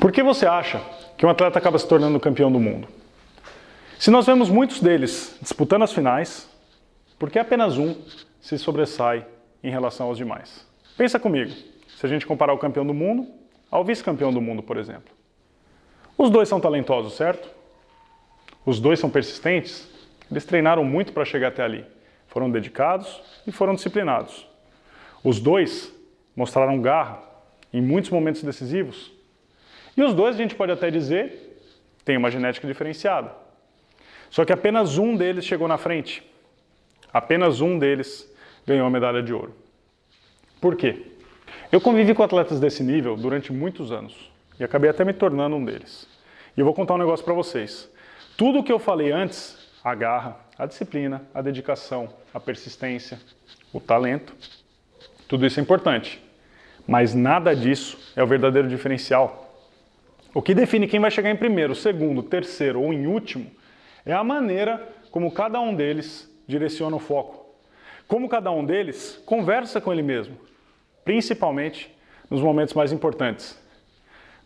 Por que você acha que um atleta acaba se tornando campeão do mundo? Se nós vemos muitos deles disputando as finais, por que apenas um se sobressai em relação aos demais? Pensa comigo, se a gente comparar o campeão do mundo ao vice-campeão do mundo, por exemplo. Os dois são talentosos, certo? Os dois são persistentes? Eles treinaram muito para chegar até ali. Foram dedicados e foram disciplinados. Os dois mostraram garra em muitos momentos decisivos. E os dois, a gente pode até dizer, têm uma genética diferenciada. Só que apenas um deles chegou na frente. Apenas um deles ganhou a medalha de ouro. Por quê? Eu convivi com atletas desse nível durante muitos anos. E acabei até me tornando um deles. E eu vou contar um negócio para vocês. Tudo o que eu falei antes, a garra, a disciplina, a dedicação, a persistência, o talento, tudo isso é importante. Mas nada disso é o verdadeiro diferencial. O que define quem vai chegar em primeiro, segundo, terceiro ou em último é a maneira como cada um deles direciona o foco. Como cada um deles conversa com ele mesmo, principalmente nos momentos mais importantes.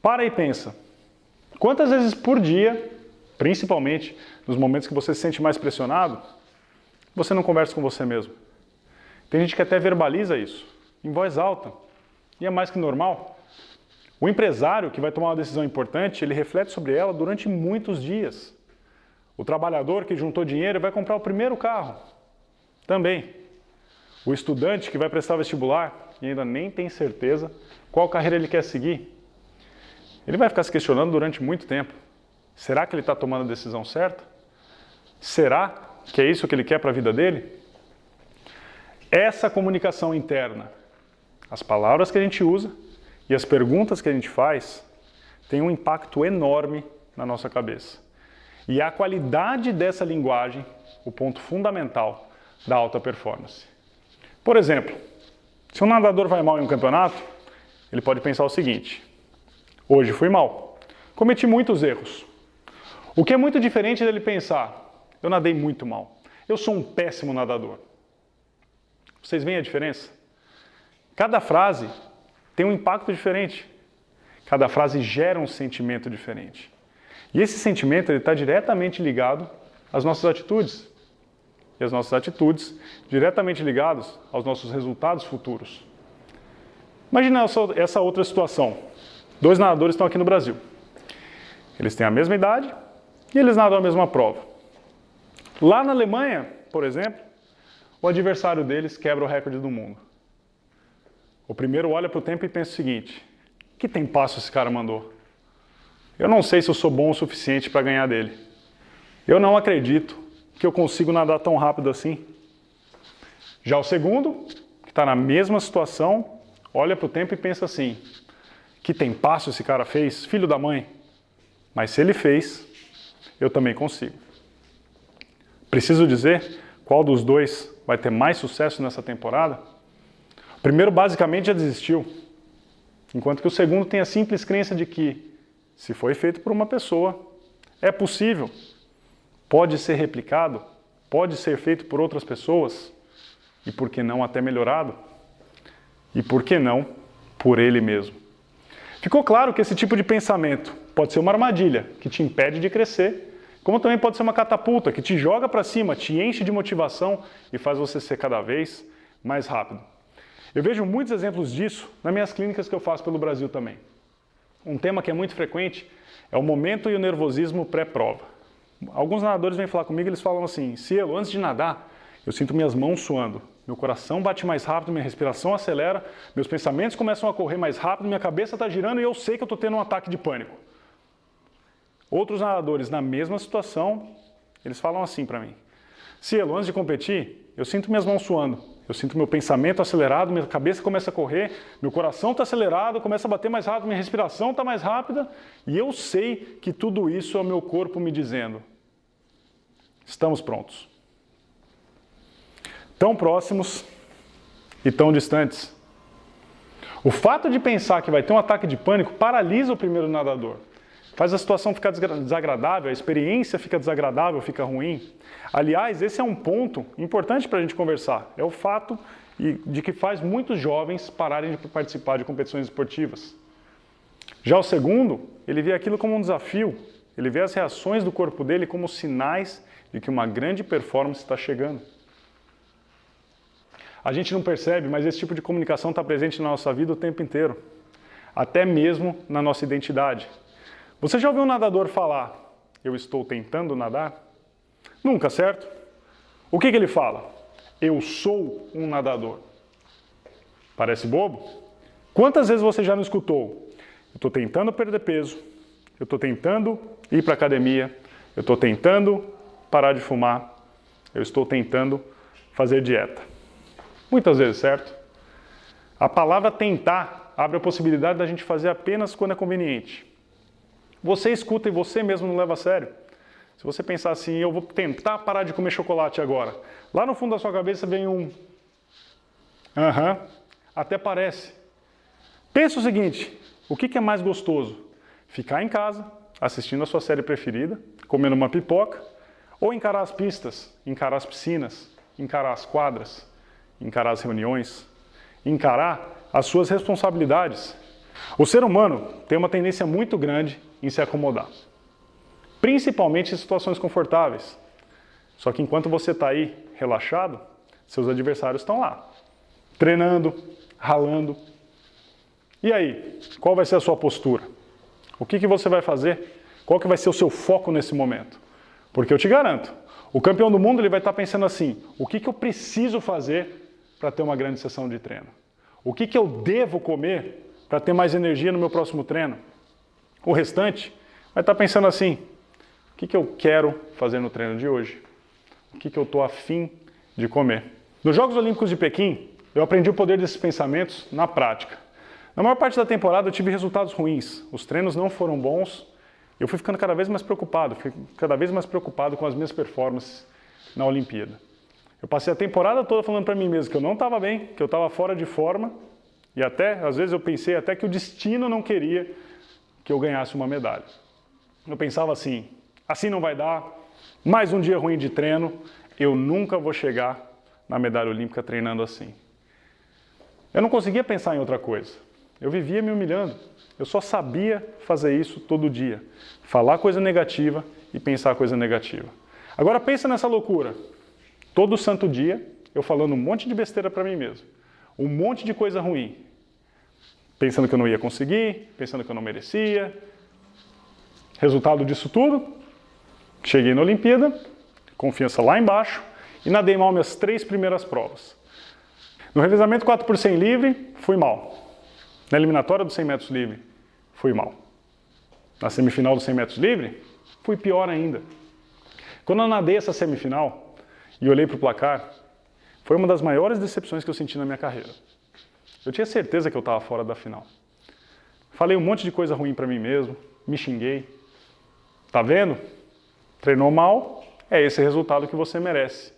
Para e pensa. Quantas vezes por dia, principalmente nos momentos que você se sente mais pressionado, você não conversa com você mesmo? Tem gente que até verbaliza isso, em voz alta, e é mais que normal. O empresário que vai tomar uma decisão importante, ele reflete sobre ela durante muitos dias. O trabalhador que juntou dinheiro vai comprar o primeiro carro, também. O estudante que vai prestar vestibular e ainda nem tem certeza qual carreira ele quer seguir, ele vai ficar se questionando durante muito tempo. Será que ele está tomando a decisão certa? Será que é isso que ele quer para a vida dele? Essa comunicação interna, as palavras que a gente usa e as perguntas que a gente faz, tem um impacto enorme na nossa cabeça. E a qualidade dessa linguagem, o ponto fundamental da alta performance. Por exemplo, se um nadador vai mal em um campeonato, ele pode pensar o seguinte: hoje fui mal, cometi muitos erros. O que é muito diferente dele pensar: eu nadei muito mal, eu sou um péssimo nadador. Vocês veem a diferença? Cada frase tem um impacto diferente. Cada frase gera um sentimento diferente. E esse sentimento está diretamente ligado às nossas atitudes. E as nossas atitudes diretamente ligadas aos nossos resultados futuros. Imagina essa outra situação. Dois nadadores estão aqui no Brasil. Eles têm a mesma idade e eles nadam a mesma prova. Lá na Alemanha, por exemplo, o adversário deles quebra o recorde do mundo. O primeiro olha para o tempo e pensa o seguinte: que tempasso esse cara mandou? Eu não sei se eu sou bom o suficiente para ganhar dele. Eu não acredito que eu consigo nadar tão rápido assim. Já o segundo, que está na mesma situação, olha para o tempo e pensa assim: que tempasso esse cara fez, filho da mãe. Mas se ele fez, eu também consigo. Preciso dizer qual dos dois vai ter mais sucesso nessa temporada? O primeiro basicamente já desistiu, enquanto que o segundo tem a simples crença de que, se foi feito por uma pessoa, é possível, pode ser replicado, pode ser feito por outras pessoas, e por que não até melhorado? E por que não por ele mesmo? Ficou claro que esse tipo de pensamento pode ser uma armadilha que te impede de crescer, como também pode ser uma catapulta que te joga para cima, te enche de motivação e faz você ser cada vez mais rápido. Eu vejo muitos exemplos disso nas minhas clínicas que eu faço pelo Brasil também. Um tema que é muito frequente é o momento e o nervosismo pré-prova. Alguns nadadores vêm falar comigo e eles falam assim: Cielo, antes de nadar, eu sinto minhas mãos suando, meu coração bate mais rápido, minha respiração acelera, meus pensamentos começam a correr mais rápido, minha cabeça está girando e eu sei que eu estou tendo um ataque de pânico. Outros nadadores na mesma situação, eles falam assim para mim: Cielo, antes de competir, eu sinto minhas mãos suando, eu sinto meu pensamento acelerado, minha cabeça começa a correr, meu coração está acelerado, começa a bater mais rápido, minha respiração está mais rápida e eu sei que tudo isso é o meu corpo me dizendo: estamos prontos. Tão próximos e tão distantes. O fato de pensar que vai ter um ataque de pânico paralisa o primeiro nadador. Faz a situação ficar desagradável, a experiência fica desagradável, fica ruim. Aliás, esse é um ponto importante para a gente conversar. É o fato de que faz muitos jovens pararem de participar de competições esportivas. Já o segundo, ele vê aquilo como um desafio, ele vê as reações do corpo dele como sinais de que uma grande performance está chegando. A gente não percebe, mas esse tipo de comunicação está presente na nossa vida o tempo inteiro, até mesmo na nossa identidade. Você já ouviu um nadador falar, eu estou tentando nadar? Nunca, certo? O que ele fala? Eu sou um nadador. Parece bobo? Quantas vezes você já não escutou? Eu estou tentando perder peso, eu estou tentando ir para a academia, eu estou tentando parar de fumar, eu estou tentando fazer dieta. Muitas vezes, certo? A palavra tentar abre a possibilidade da gente fazer apenas quando é conveniente. Você escuta e você mesmo não leva a sério. Se você pensar assim, eu vou tentar parar de comer chocolate agora. Lá no fundo da sua cabeça vem um... até parece. Pensa o seguinte, o que é mais gostoso? Ficar em casa, assistindo a sua série preferida, comendo uma pipoca, ou encarar as pistas, encarar as piscinas, encarar as quadras, encarar as reuniões, encarar as suas responsabilidades. O ser humano tem uma tendência muito grande em se acomodar, principalmente em situações confortáveis. Só que enquanto você está aí relaxado, seus adversários estão lá, treinando, ralando. E aí, qual vai ser a sua postura? O que você vai fazer? Qual que vai ser o seu foco nesse momento? Porque eu te garanto, o campeão do mundo ele vai estar pensando assim, o que eu preciso fazer para ter uma grande sessão de treino? O que eu devo comer para ter mais energia no meu próximo treino? O restante vai estar pensando assim, o que eu quero fazer no treino de hoje? O que eu estou afim de comer? Nos Jogos Olímpicos de Pequim, eu aprendi o poder desses pensamentos na prática. Na maior parte da temporada eu tive resultados ruins, os treinos não foram bons, eu fui ficando cada vez mais preocupado, com as minhas performances na Olimpíada. Eu passei a temporada toda falando para mim mesmo que eu não estava bem, que eu estava fora de forma, e até, às vezes eu pensei até que o destino não queria que eu ganhasse uma medalha. Eu pensava assim não vai dar, mais um dia ruim de treino, eu nunca vou chegar na medalha olímpica treinando assim. Eu não conseguia pensar em outra coisa. Eu vivia me humilhando. Eu só sabia fazer isso todo dia. Falar coisa negativa e pensar coisa negativa. Agora pensa nessa loucura. Todo santo dia eu falando um monte de besteira para mim mesmo. Um monte de coisa ruim. Pensando que eu não ia conseguir, pensando que eu não merecia. Resultado disso tudo, cheguei na Olimpíada, confiança lá embaixo e nadei mal minhas 3 primeiras provas. No revezamento 4 por 100 livre, fui mal. Na eliminatória dos 100 metros livre, fui mal. Na semifinal dos 100 metros livre, fui pior ainda. Quando eu nadei essa semifinal e olhei para o placar, foi uma das maiores decepções que eu senti na minha carreira. Eu tinha certeza que eu estava fora da final. Falei um monte de coisa ruim para mim mesmo, me xinguei. Tá vendo? Treinou mal, é esse resultado que você merece.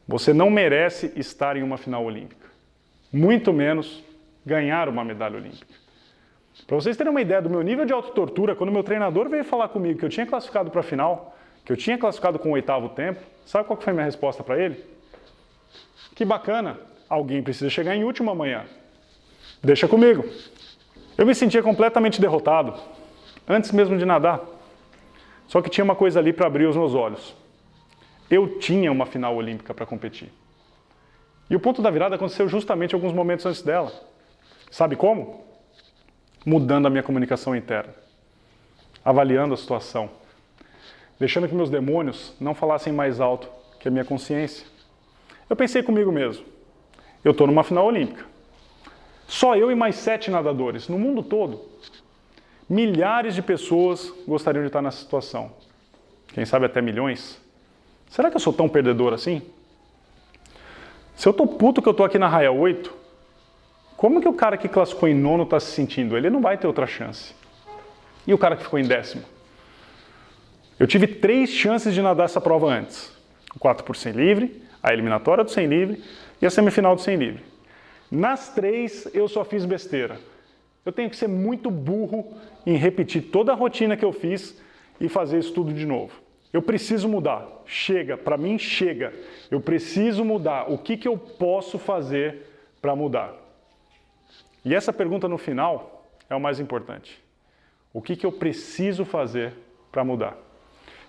Você não merece estar em uma final olímpica. Muito menos ganhar uma medalha olímpica. Para vocês terem uma ideia do meu nível de autotortura, quando meu treinador veio falar comigo que eu tinha classificado para a final, que eu tinha classificado com o 8º tempo, sabe qual que foi a minha resposta para ele? Que bacana, alguém precisa chegar em último amanhã. Deixa comigo. Eu me sentia completamente derrotado, antes mesmo de nadar. Só que tinha uma coisa ali para abrir os meus olhos. Eu tinha uma final olímpica para competir. E o ponto da virada aconteceu justamente alguns momentos antes dela. Sabe como? Mudando a minha comunicação interna. Avaliando a situação. Deixando que meus demônios não falassem mais alto que a minha consciência. Eu pensei comigo mesmo. Eu estou numa final olímpica. Só eu e mais 7 nadadores. No mundo todo, milhares de pessoas gostariam de estar nessa situação. Quem sabe até milhões. Será que eu sou tão perdedor assim? Se eu tô puto que eu tô aqui na raia 8, como que o cara que classificou em 9º está se sentindo? Ele não vai ter outra chance. E o cara que ficou em 10º? Eu tive 3 chances de nadar essa prova antes. O 4 por 100 livre, a eliminatória do 100 livre e a semifinal do 100 livre. Nas 3 eu só fiz besteira. Eu tenho que ser muito burro em repetir toda a rotina que eu fiz e fazer isso tudo de novo. Eu preciso mudar. Chega, para mim chega. Eu preciso mudar. O que eu posso fazer para mudar? E essa pergunta no final é o mais importante. O que eu preciso fazer para mudar?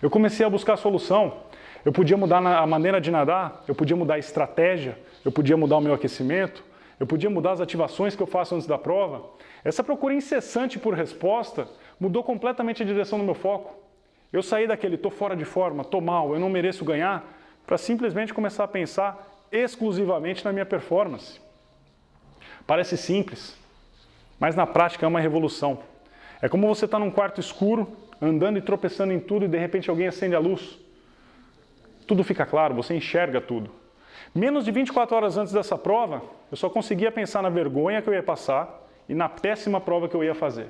Eu comecei a buscar a solução. Eu podia mudar a maneira de nadar, eu podia mudar a estratégia, eu podia mudar o meu aquecimento, eu podia mudar as ativações que eu faço antes da prova. Essa procura incessante por resposta mudou completamente a direção do meu foco. Eu saí daquele tô fora de forma, tô mal, eu não mereço ganhar, para simplesmente começar a pensar exclusivamente na minha performance. Parece simples, mas na prática é uma revolução. É como você estar num quarto escuro, andando e tropeçando em tudo e de repente alguém acende a luz. Tudo fica claro, você enxerga tudo. Menos de 24 horas antes dessa prova, eu só conseguia pensar na vergonha que eu ia passar e na péssima prova que eu ia fazer.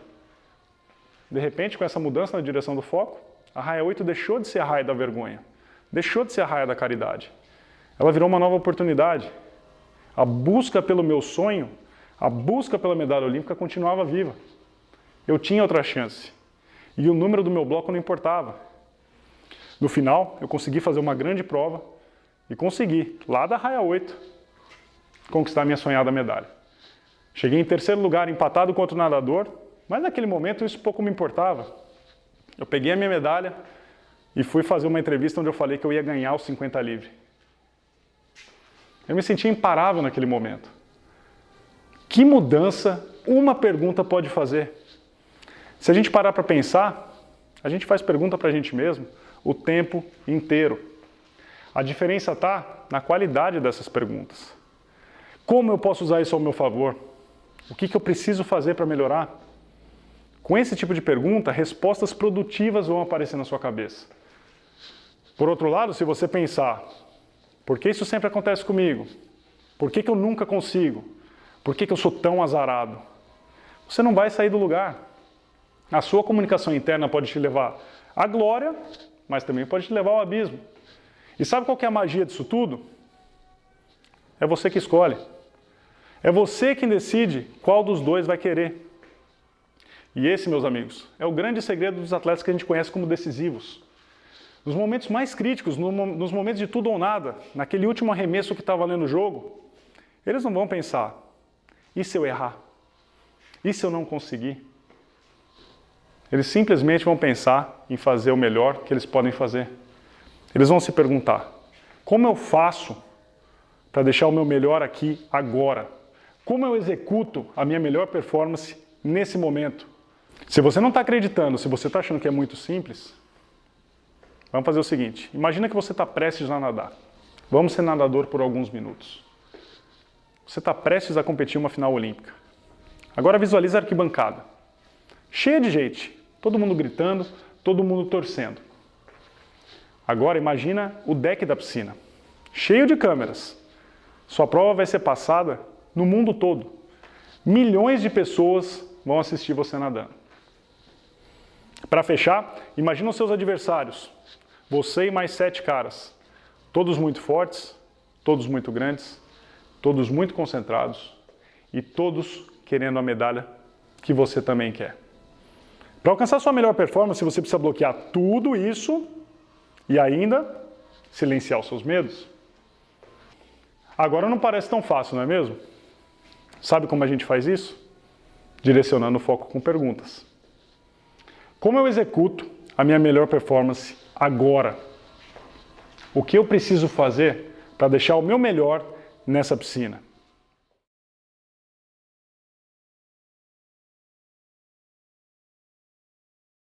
De repente, com essa mudança na direção do foco, a raia 8 deixou de ser a raia da vergonha, deixou de ser a raia da caridade. Ela virou uma nova oportunidade. A busca pelo meu sonho, a busca pela medalha olímpica continuava viva. Eu tinha outra chance. E o número do meu bloco não importava. No final, eu consegui fazer uma grande prova e consegui, lá da raia 8, conquistar a minha sonhada medalha. Cheguei em terceiro lugar, empatado com outro nadador, mas naquele momento isso pouco me importava. Eu peguei a minha medalha e fui fazer uma entrevista onde eu falei que eu ia ganhar os 50 livre. Eu me senti imparável naquele momento. Que mudança uma pergunta pode fazer? Se a gente parar para pensar, a gente faz pergunta para a gente mesmo o tempo inteiro. A diferença está na qualidade dessas perguntas. Como eu posso usar isso ao meu favor? O que eu preciso fazer para melhorar? Com esse tipo de pergunta, respostas produtivas vão aparecer na sua cabeça. Por outro lado, se você pensar, por que isso sempre acontece comigo? Por que eu nunca consigo? Por que eu sou tão azarado? Você não vai sair do lugar. A sua comunicação interna pode te levar à glória, mas também pode te levar ao abismo. E sabe qual que é a magia disso tudo? É você que escolhe. É você quem decide qual dos dois vai querer. E esse, meus amigos, é o grande segredo dos atletas que a gente conhece como decisivos. Nos momentos mais críticos, nos momentos de tudo ou nada, naquele último arremesso que está valendo o jogo, eles não vão pensar, e se eu errar? E se eu não conseguir? Eles simplesmente vão pensar em fazer o melhor que eles podem fazer. Eles vão se perguntar, como eu faço para deixar o meu melhor aqui agora? Como eu executo a minha melhor performance nesse momento? Se você não está acreditando, se você está achando que é muito simples, vamos fazer o seguinte, imagina que você está prestes a nadar. Vamos ser nadador por alguns minutos. Você está prestes a competir uma final olímpica. Agora visualiza a arquibancada. Cheia de gente, todo mundo gritando, todo mundo torcendo. Agora imagina o deck da piscina, cheio de câmeras. Sua prova vai ser passada no mundo todo. Milhões de pessoas vão assistir você nadando. Para fechar, imagina os seus adversários. Você e mais 7 caras. Todos muito fortes, todos muito grandes, todos muito concentrados e todos querendo a medalha que você também quer. Para alcançar sua melhor performance, você precisa bloquear tudo isso e ainda silenciar os seus medos. Agora não parece tão fácil, não é mesmo? Sabe como a gente faz isso? Direcionando o foco com perguntas. Como eu executo a minha melhor performance agora? O que eu preciso fazer para deixar o meu melhor nessa piscina?